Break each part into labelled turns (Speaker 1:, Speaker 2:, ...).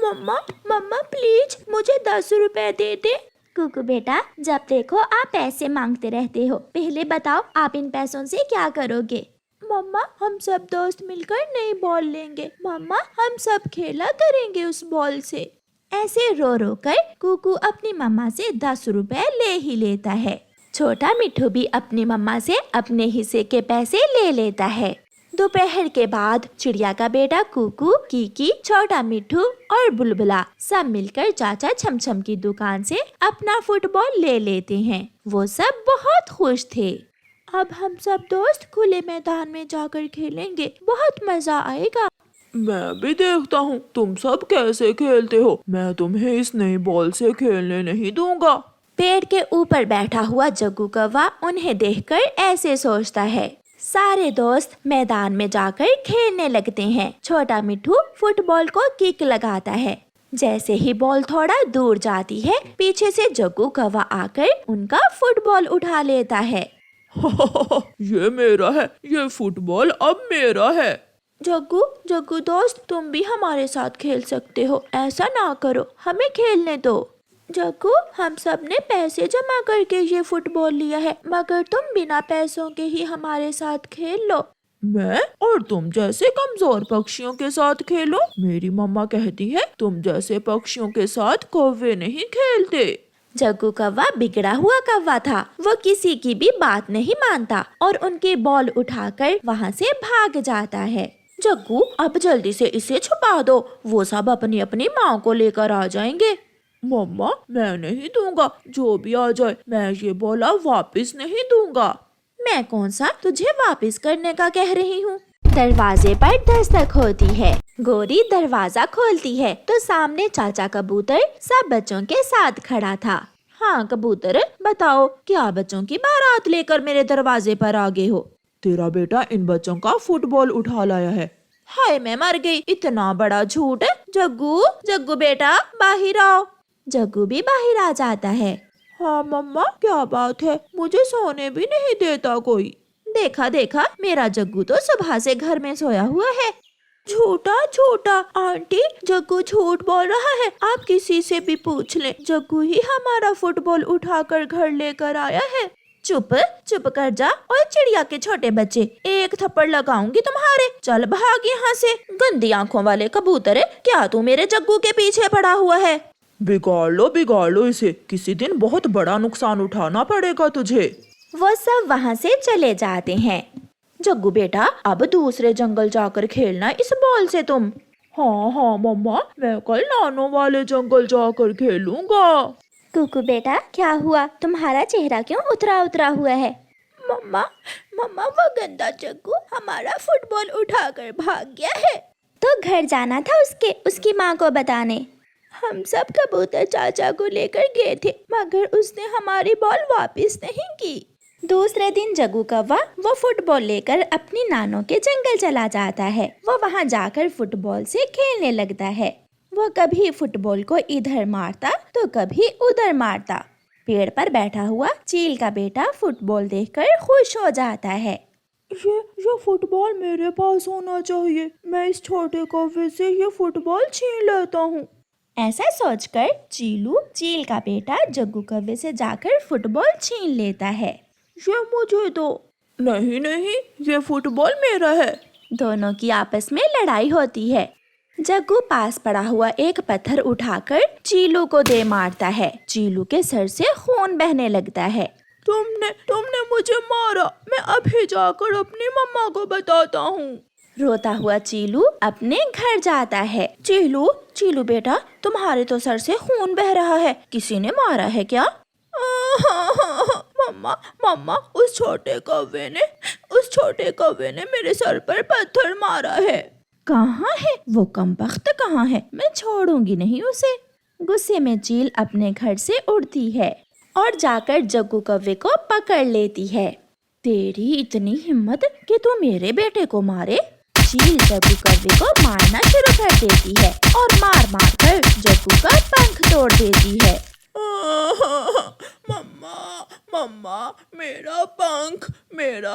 Speaker 1: मम्मा मम्मा please मुझे 10 रुपए दे दे। कुकू बेटा, जब देखो आप पैसे मांगते रहते हो, पहले बताओ आप इन पैसों से क्या करोगे? मम्मा हम सब दोस्त मिलकर नई बॉल लेंगे। मम्मा हम सब खेला करेंगे उस बॉल से। ऐसे रो रो कर कुकू अपनी मम्मा से 10 रुपए ले ही लेता है। छोटा मिट्ठू भी अपनी मम्मा से अपने हिस्से के पैसे ले लेता है। दोपहर के बाद चिड़िया का बेटा कुकू, कीकी, छोटा मिट्ठू और बुलबुला सब मिलकर चाचा छमछम की दुकान से अपना फुटबॉल ले लेते हैं। वो सब बहुत खुश थे। अब हम सब दोस्त खुले मैदान में जाकर खेलेंगे, बहुत मजा आएगा।
Speaker 2: मैं भी देखता हूँ तुम सब कैसे खेलते हो। मैं तुम्हें इस नई बॉल से खेलने नहीं दूंगा।
Speaker 1: पेड़ के ऊपर बैठा हुआ जग्गू कौवा उन्हें देखकर ऐसे सोचता है। सारे दोस्त मैदान में जाकर खेलने लगते हैं। छोटा मिट्ठू फुटबॉल को किक लगाता है। जैसे ही बॉल थोड़ा दूर जाती है, पीछे से जग्गू कौवा आकर उनका फुटबॉल उठा लेता है।
Speaker 2: ये मेरा है, ये फुटबॉल अब मेरा है।
Speaker 1: जग्गू जग्गू दोस्त, तुम भी हमारे साथ खेल सकते हो, ऐसा ना करो, हमें खेलने दो। जग्गू हम सब ने पैसे जमा करके ये फुटबॉल लिया है, मगर तुम बिना पैसों के ही हमारे साथ खेल लो।
Speaker 2: मैं और तुम जैसे कमजोर पक्षियों के साथ खेलो? मेरी मम्मा कहती है तुम जैसे पक्षियों के साथ कौवे नहीं खेलते।
Speaker 1: जग्गू कौवा बिगड़ा हुआ कौवा था। वो किसी की भी बात नहीं मानता और उनकी बॉल उठाकर वहाँ से भाग जाता है। जग्गू अब जल्दी से इसे छुपा दो, वो सब अपनी अपनी माँ को लेकर आ जाएंगे।
Speaker 2: मम्मा मैं नहीं दूंगा, जो भी आ जाए मैं ये बॉल अब वापस नहीं दूंगा।
Speaker 1: मैं कौन सा तुझे वापस करने का कह रही हूँ। दरवाजे पर दस्तक होती है। गोरी दरवाजा खोलती है तो सामने चाचा कबूतर सब बच्चों के साथ खड़ा था। हाँ कबूतर, बताओ क्या बच्चों की बारात लेकर मेरे दरवाजे पर आ गए हो?
Speaker 2: तेरा बेटा इन बच्चों का फुटबॉल उठा लाया है।
Speaker 1: हाय मैं मर गई, इतना बड़ा झूठ। जग्गू जग्गू बेटा बाहर आओ। जग्गू भी बाहर आ जाता है।
Speaker 2: हाँ मम्मा क्या बात है, मुझे सोने भी नहीं देता कोई।
Speaker 1: देखा देखा, मेरा जग्गू तो सुबह से घर में सोया हुआ है। झूठा झूठा, आंटी जग्गू झूठ बोल रहा है, आप किसी से भी पूछ लें, जग्गू ही हमारा फुटबॉल उठाकर घर लेकर आया है। चुप चुप कर जा, और चिड़िया के छोटे बच्चे, एक थप्पड़ लगाऊंगी तुम्हारे। चल भाग यहाँ से, गंदी आंखों वाले कबूतर, क्या तू मेरे जग्गू के पीछे पड़ा हुआ है?
Speaker 2: बिगाड़ लो इसे, किसी दिन बहुत बड़ा नुकसान उठाना पड़ेगा तुझे।
Speaker 1: वो सब वहाँ से चले जाते हैं। जग्गू बेटा अब दूसरे जंगल जाकर खेलना इस बॉल से तुम।
Speaker 2: हाँ मम्मा, मैं कल नानों वाले जंगल जाकर खेलूंगा।
Speaker 1: कुकू बेटा क्या हुआ, तुम्हारा चेहरा क्यों उतरा उतरा हुआ है? मम्मा मम्मा वो गंदा जग्गू हमारा फुटबॉल उठाकर भाग गया है। तो घर जाना था उसकी माँ को बताने। हम सब कबूतर चाचा को लेकर गए थे, मगर उसने हमारी बॉल वापस नहीं की। दूसरे दिन जग्गू कौवा वो फुटबॉल लेकर अपनी नानों के जंगल चला जाता है। वो वहाँ जाकर फुटबॉल से खेलने लगता है। वो कभी फुटबॉल को इधर मारता तो कभी उधर मारता। पेड़ पर बैठा हुआ चील का बेटा फुटबॉल देखकर खुश हो जाता है।
Speaker 2: ये फुटबॉल मेरे पास होना चाहिए, मैं इस छोटे कौवे से ये फुटबॉल छीन लेता हूँ।
Speaker 1: ऐसा सोचकर चीलू, चील का बेटा, जग्गू कौवे से जाकर फुटबॉल छीन लेता है।
Speaker 2: ये मुझे दो। नहीं, ये फुटबॉल मेरा है।
Speaker 1: दोनों की आपस में लड़ाई होती है। जग्गू पास पड़ा हुआ एक पत्थर उठाकर चीलू को दे मारता है। चीलू के सर से खून बहने लगता है।
Speaker 2: तुमने मुझे मारा, मैं अभी जाकर अपनी मम्मा को बताता हूँ।
Speaker 1: रोता हुआ चीलू अपने घर जाता है। चीलू बेटा, तुम्हारे तो सर से खून बह रहा है, किसी ने मारा है क्या?
Speaker 2: मम्मा उस छोटे कौवे ने मेरे सर पर पत्थर मारा है।
Speaker 1: कहाँ है वो कमबख्त, कहाँ है? मैं छोड़ूंगी नहीं उसे। गुस्से में चील अपने घर से उड़ती है और जाकर जग्गू कौवे को पकड़ लेती है। तेरी इतनी हिम्मत कि तू मेरे बेटे को मारे? चील जग्गू कौवे को मारना शुरू कर देती है और मार मार कर जग्गू का पंख तोड़ देती है।
Speaker 2: मम्मा मेरा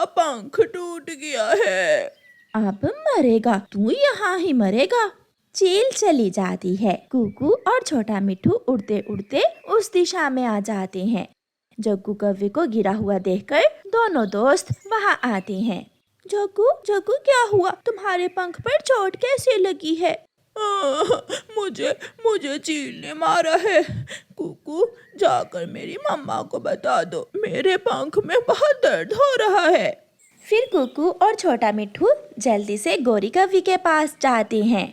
Speaker 2: पंख टूट गया है।
Speaker 1: अब मरेगा तू, यहाँ ही मरेगा। चील चली जाती है। कुकू और छोटा मिट्ठू उड़ते उड़ते उस दिशा में आ जाते हैं। जग्गू कौवे को गिरा हुआ देखकर दोनों दोस्त वहाँ आते हैं। जग्गू जग्गू क्या हुआ? तुम्हारे पंख पर चोट कैसे लगी है?
Speaker 2: मुझे मुझे चील ने मारा है। कुकू, जाकर मेरी मम्मा को बता दो, मेरे पंख में बहुत दर्द हो रहा है।
Speaker 1: फिर कुकू और छोटा मिट्ठू जल्दी से गोरी कौवी के पास जाते हैं।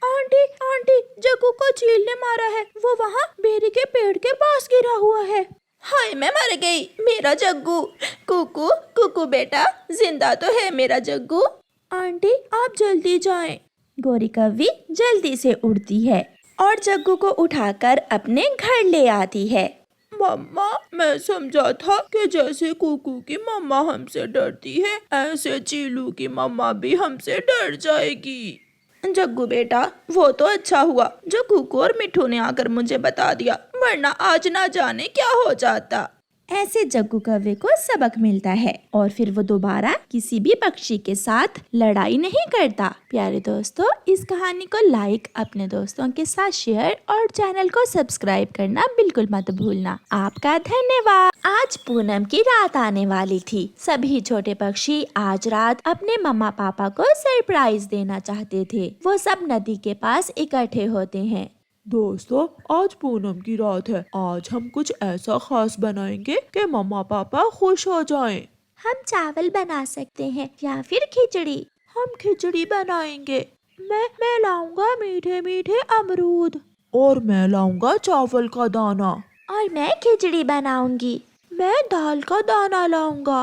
Speaker 1: आंटी आंटी, जग्गू को चील ने मारा है, वो वहाँ बेरी के पेड़ के पास गिरा हुआ है। हाय, मैं मर गई, मेरा जग्गू। कुकू कुकू बेटा, जिंदा तो है मेरा जग्गू। आंटी आप जल्दी जाएं। गोरी कौवी जल्दी से उड़ती है और जग्गू को उठाकर अपने घर ले आती है।
Speaker 2: मम्मा, मैं समझा था कि जैसे कुकू की मम्मा हमसे डरती है, ऐसे चीलू की मम्मा भी हमसे डर जाएगी।
Speaker 1: जग्गू बेटा, वो तो अच्छा हुआ जो कुकू और मिट्ठू ने आकर मुझे बता दिया, वरना आज ना जाने क्या हो जाता। ऐसे जग्गू कौवे को सबक मिलता है और फिर वो दोबारा किसी भी पक्षी के साथ लड़ाई नहीं करता। प्यारे दोस्तों, इस कहानी को लाइक, अपने दोस्तों के साथ शेयर और चैनल को सब्सक्राइब करना बिल्कुल मत भूलना। आपका धन्यवाद। आज पूनम की रात आने वाली थी। सभी छोटे पक्षी आज रात अपने मम्मा पापा को सरप्राइज देना चाहते थे। वो सब नदी के पास इकट्ठे होते हैं।
Speaker 2: दोस्तों, आज पूनम की रात है। आज हम कुछ ऐसा खास बनाएंगे कि मम्मा पापा खुश हो जाएं।
Speaker 1: हम चावल बना सकते हैं या फिर खिचड़ी।
Speaker 2: हम खिचड़ी बनाएंगे। मैं लाऊंगा मीठे मीठे अमरूद। और मैं लाऊंगा चावल का दाना।
Speaker 1: और मैं खिचड़ी बनाऊंगी।
Speaker 2: मैं दाल का दाना लाऊंगा।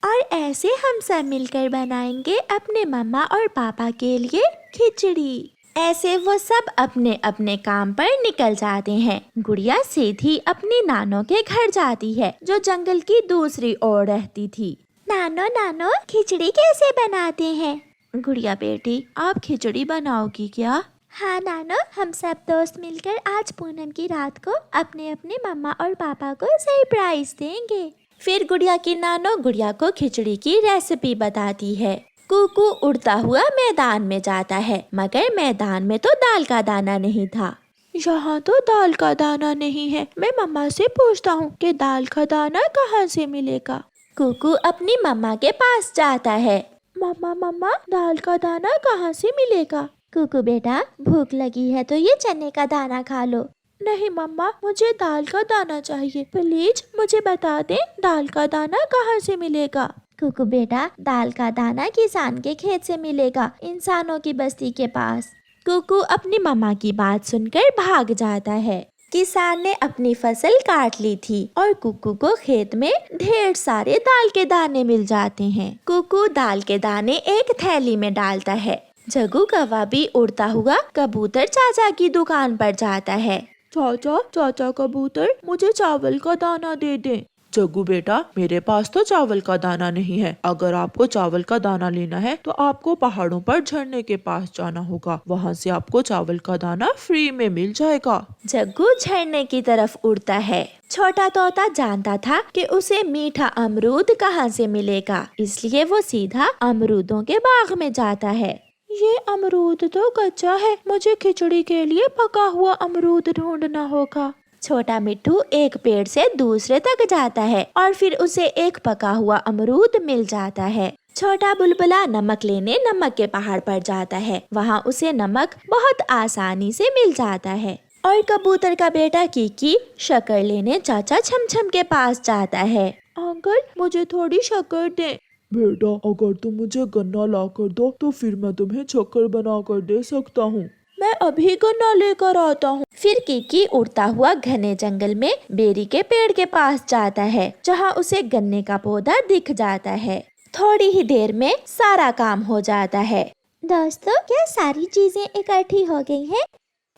Speaker 1: और ऐसे हम सब मिलकर बनाएंगे अपने मम्मा और पापा के लिए खिचड़ी। ऐसे वो सब अपने अपने काम पर निकल जाते हैं। गुड़िया सीधी अपनी नानो के घर जाती है, जो जंगल की दूसरी ओर रहती थी। नानो नानो, खिचड़ी कैसे बनाते हैं? गुड़िया बेटी, आप खिचड़ी बनाओगी क्या? हाँ नानो, हम सब दोस्त मिलकर आज पूनम की रात को अपने अपने मम्मा और पापा को सरप्राइज देंगे। फिर गुड़िया की नानो गुड़िया को खिचड़ी की रेसिपी बताती है। कुकू उड़ता हुआ मैदान में जाता है, मगर मैदान में तो दाल का दाना नहीं था।
Speaker 2: यहाँ तो दाल का दाना नहीं है। मैं मम्मा से पूछता हूँ कि दाल का दाना कहाँ से मिलेगा।
Speaker 1: कुकू अपनी मम्मा के पास जाता है।
Speaker 2: मम्मा मम्मा, दाल का दाना कहाँ से मिलेगा?
Speaker 1: कुकू बेटा, भूख लगी है तो ये चने का दाना खा लो।
Speaker 2: नहीं मम्मा, मुझे दाल का दाना चाहिए। प्लीज मुझे बता दे, दाल का दाना कहाँ से मिलेगा?
Speaker 1: कुकू बेटा, दाल का दाना किसान के खेत से मिलेगा, इंसानों की बस्ती के पास। कुकू अपनी मम्मा की बात सुनकर भाग जाता है। किसान ने अपनी फसल काट ली थी और कुकू को खेत में ढेर सारे दाल के दाने मिल जाते हैं। कुकू दाल के दाने एक थैली में डालता है। जग्गू कौवा भी उड़ता हुआ कबूतर चाचा की दुकान पर जाता है।
Speaker 2: चाचा कबूतर, मुझे चावल का दाना दे दे। जग्गू बेटा, मेरे पास तो चावल का दाना नहीं है। अगर आपको चावल का दाना लेना है तो आपको पहाड़ों पर झरने के पास जाना होगा। वहाँ से आपको चावल का दाना फ्री में मिल जाएगा।
Speaker 1: जग्गू झरने की तरफ उड़ता है। छोटा तोता जानता था कि उसे मीठा अमरूद कहाँ से मिलेगा, इसलिए वो सीधा अमरूदों के बाग में जाता है।
Speaker 2: ये अमरूद तो कच्चा है, मुझे खिचड़ी के लिए पका हुआ अमरूद ढूंढना होगा।
Speaker 1: छोटा मिट्ठू एक पेड़ से दूसरे तक जाता है और फिर उसे एक पका हुआ अमरूद मिल जाता है। छोटा बुलबुला नमक लेने नमक के पहाड़ पर जाता है। वहाँ उसे नमक बहुत आसानी से मिल जाता है। और कबूतर का बेटा कीकी शक्कर लेने चाचा छमछम के पास जाता है।
Speaker 2: अंकल, मुझे थोड़ी शक्कर दें। बेटा, अगर तुम मुझे गन्ना ला कर दो तो फिर मैं तुम्हें शक्कर बना कर दे सकता हूँ। मैं अभी गन्ना लेकर आता हूँ।
Speaker 1: फिर कीकी उड़ता हुआ घने जंगल में बेरी के पेड़ के पास जाता है, जहाँ उसे गन्ने का पौधा दिख जाता है। थोड़ी ही देर में सारा काम हो जाता है। दोस्तों, क्या सारी चीजें इकट्ठी हो गई हैं?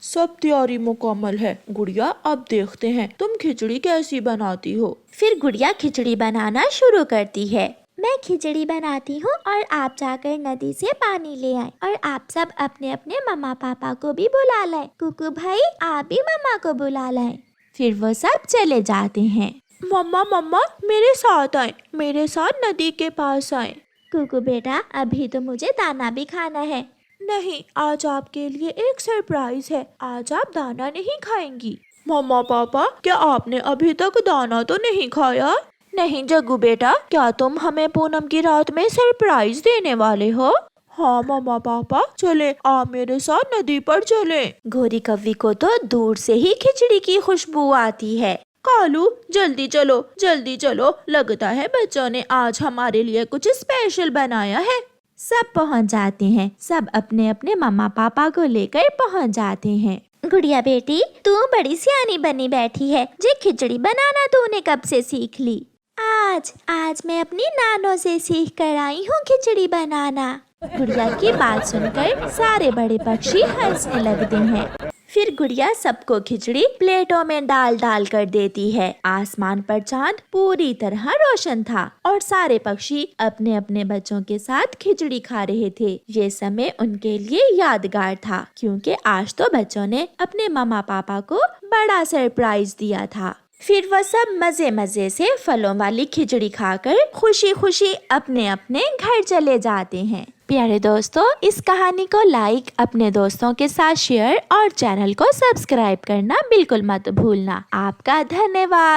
Speaker 2: सब तैयारी मुकम्मल है। गुड़िया, अब देखते हैं तुम खिचड़ी कैसी बनाती हो।
Speaker 1: फिर गुड़िया खिचड़ी बनाना शुरू करती है। मैं खिचड़ी बनाती हूँ और आप जाकर नदी से पानी ले आए और आप सब अपने अपने मम्मा पापा को भी बुला लाएं। कुकू भाई, आप भी मम्मा को बुला लाएं। फिर वो सब चले जाते हैं।
Speaker 2: मम्मा, मेरे साथ आए, मेरे साथ नदी के पास आए।
Speaker 1: कुकू बेटा, अभी तो मुझे दाना भी खाना है। नहीं, आज आपके लिए एक सरप्राइज है। आज आप दाना नहीं खाएंगी।
Speaker 2: मम्मा पापा, क्या आपने अभी तक दाना तो नहीं खाया?
Speaker 1: नहीं जग्गू बेटा, क्या तुम हमें पूनम की रात में सरप्राइज देने वाले हो?
Speaker 2: हाँ मम्मा पापा, चले आप मेरे साथ नदी पर चले।
Speaker 1: गोरी कव्वी को तो दूर से ही खिचड़ी की खुशबू आती है।
Speaker 2: कालू जल्दी चलो, लगता है बच्चों ने आज हमारे लिए कुछ स्पेशल बनाया है।
Speaker 1: सब पहुंच जाते हैं, सब अपने अपने मम्मा पापा को लेकर पहुंच जाते हैं। गुड़िया बेटी, तू बड़ी सियानी बनी बैठी है। जे खिचड़ी बनाना तूने कब से सीख ली? आज मैं अपनी नानों से सीख कर आई हूँ खिचड़ी बनाना। गुड़िया की बात सुनकर सारे बड़े पक्षी हंसने लगते हैं। फिर गुड़िया सबको खिचड़ी प्लेटों में डाल डाल कर देती है। आसमान पर चांद पूरी तरह रोशन था और सारे पक्षी अपने अपने बच्चों के साथ खिचड़ी खा रहे थे। ये समय उनके लिए यादगार था, क्योंकि आज तो बच्चों ने अपने मम्मा पापा को बड़ा सरप्राइज दिया था। फिर वह सब मजे मजे से फलों वाली खिचड़ी खाकर खुशी खुशी अपने अपने घर चले जाते हैं। प्यारे दोस्तों, इस कहानी को लाइक, अपने दोस्तों के साथ शेयर और चैनल को सब्सक्राइब करना बिल्कुल मत भूलना। आपका धन्यवाद।